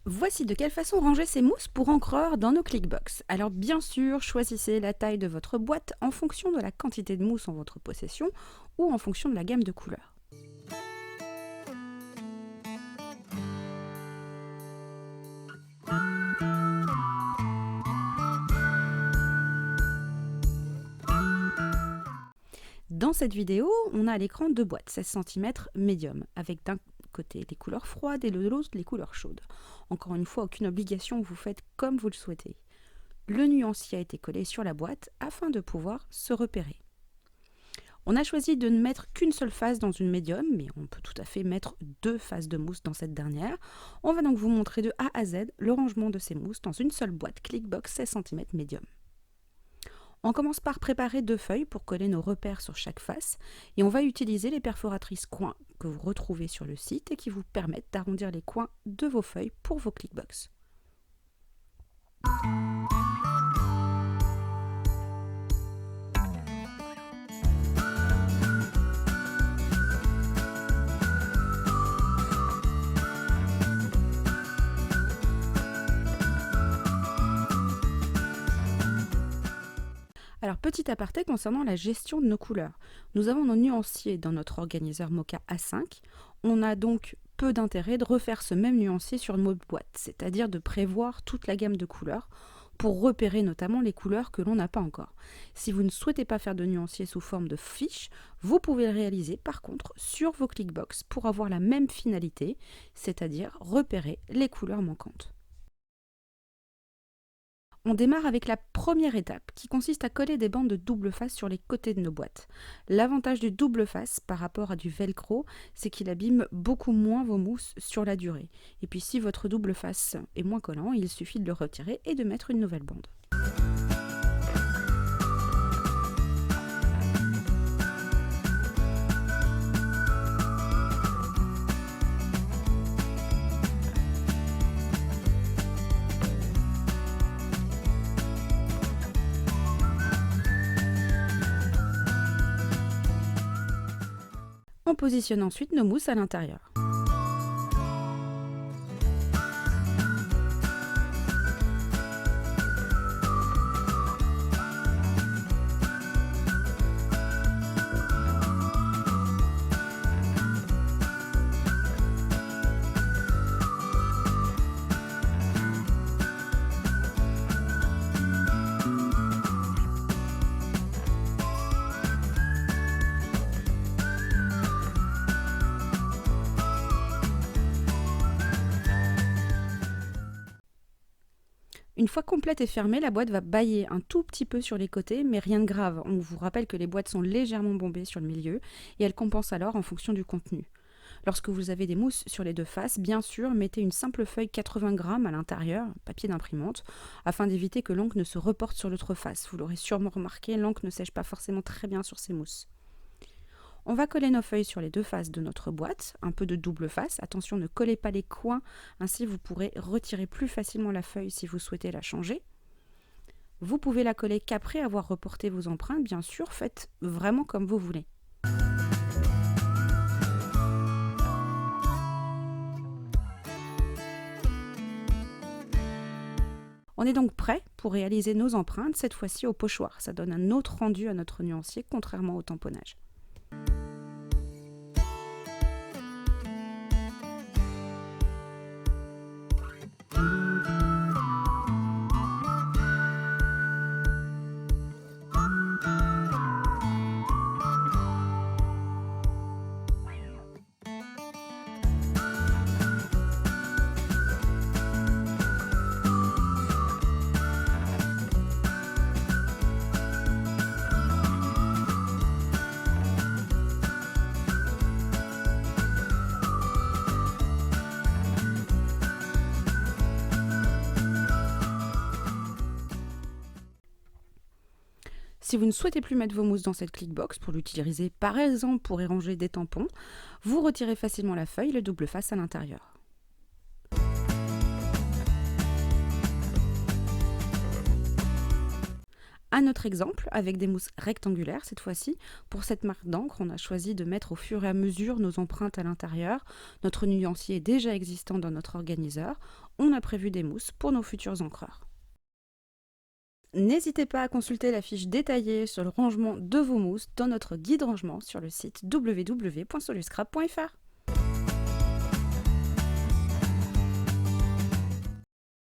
Voici de quelle façon ranger ces mousses pour encreur dans nos clickbox. Alors bien sûr, choisissez la taille de votre boîte en fonction de la quantité de mousse en votre possession ou en fonction de la gamme de couleurs. Dans cette vidéo, on a à l'écran deux boîtes, 16 cm médium, avec d'un côté les couleurs froides et de l'autre les couleurs chaudes. Encore une fois, aucune obligation, vous faites comme vous le souhaitez. Le nuancier a été collé sur la boîte afin de pouvoir se repérer. On a choisi de ne mettre qu'une seule face dans une médium, mais on peut tout à fait mettre deux faces de mousse dans cette dernière. On va donc vous montrer de A à Z le rangement de ces mousses dans une seule boîte Clickbox 16 cm médium. On commence par préparer deux feuilles pour coller nos repères sur chaque face et on va utiliser les perforatrices coins que vous retrouvez sur le site et qui vous permettent d'arrondir les coins de vos feuilles pour vos clickbox. Alors, petit aparté concernant la gestion de nos couleurs. Nous avons nos nuanciers dans notre organiseur Mocha A5. On a donc peu d'intérêt de refaire ce même nuancier sur une autre boîte, c'est-à-dire de prévoir toute la gamme de couleurs pour repérer notamment les couleurs que l'on n'a pas encore. Si vous ne souhaitez pas faire de nuancier sous forme de fiche, vous pouvez le réaliser par contre sur vos clickbox pour avoir la même finalité, c'est-à-dire repérer les couleurs manquantes. On démarre avec la première étape qui consiste à coller des bandes de double face sur les côtés de nos boîtes. L'avantage du double face par rapport à du velcro, c'est qu'il abîme beaucoup moins vos mousses sur la durée. Et puis si votre double face est moins collant, il suffit de le retirer et de mettre une nouvelle bande. On positionne ensuite nos mousses à l'intérieur. Une fois complète et fermée, la boîte va bâiller un tout petit peu sur les côtés, mais rien de grave. On vous rappelle que les boîtes sont légèrement bombées sur le milieu et elles compensent alors en fonction du contenu. Lorsque vous avez des mousses sur les deux faces, bien sûr, mettez une simple feuille 80 grammes à l'intérieur, papier d'imprimante, afin d'éviter que l'encre ne se reporte sur l'autre face. Vous l'aurez sûrement remarqué, l'encre ne sèche pas forcément très bien sur ces mousses. On va coller nos feuilles sur les deux faces de notre boîte, un peu de double face. Attention, ne collez pas les coins, ainsi vous pourrez retirer plus facilement la feuille si vous souhaitez la changer. Vous pouvez la coller qu'après avoir reporté vos empreintes, bien sûr, faites vraiment comme vous voulez. On est donc prêt pour réaliser nos empreintes, cette fois-ci au pochoir. Ça donne un autre rendu à notre nuancier, contrairement au tamponnage. Si vous ne souhaitez plus mettre vos mousses dans cette clickbox pour l'utiliser par exemple pour y ranger des tampons, vous retirez facilement la feuille et le double face à l'intérieur. Un autre exemple avec des mousses rectangulaires cette fois-ci. Pour cette marque d'encre, on a choisi de mettre au fur et à mesure nos empreintes à l'intérieur. Notre nuancier est déjà existant dans notre organiseur. on a prévu des mousses pour nos futurs encreurs. N'hésitez pas à consulter la fiche détaillée sur le rangement de vos mousses dans notre guide rangement sur le site www.soluscrap.fr.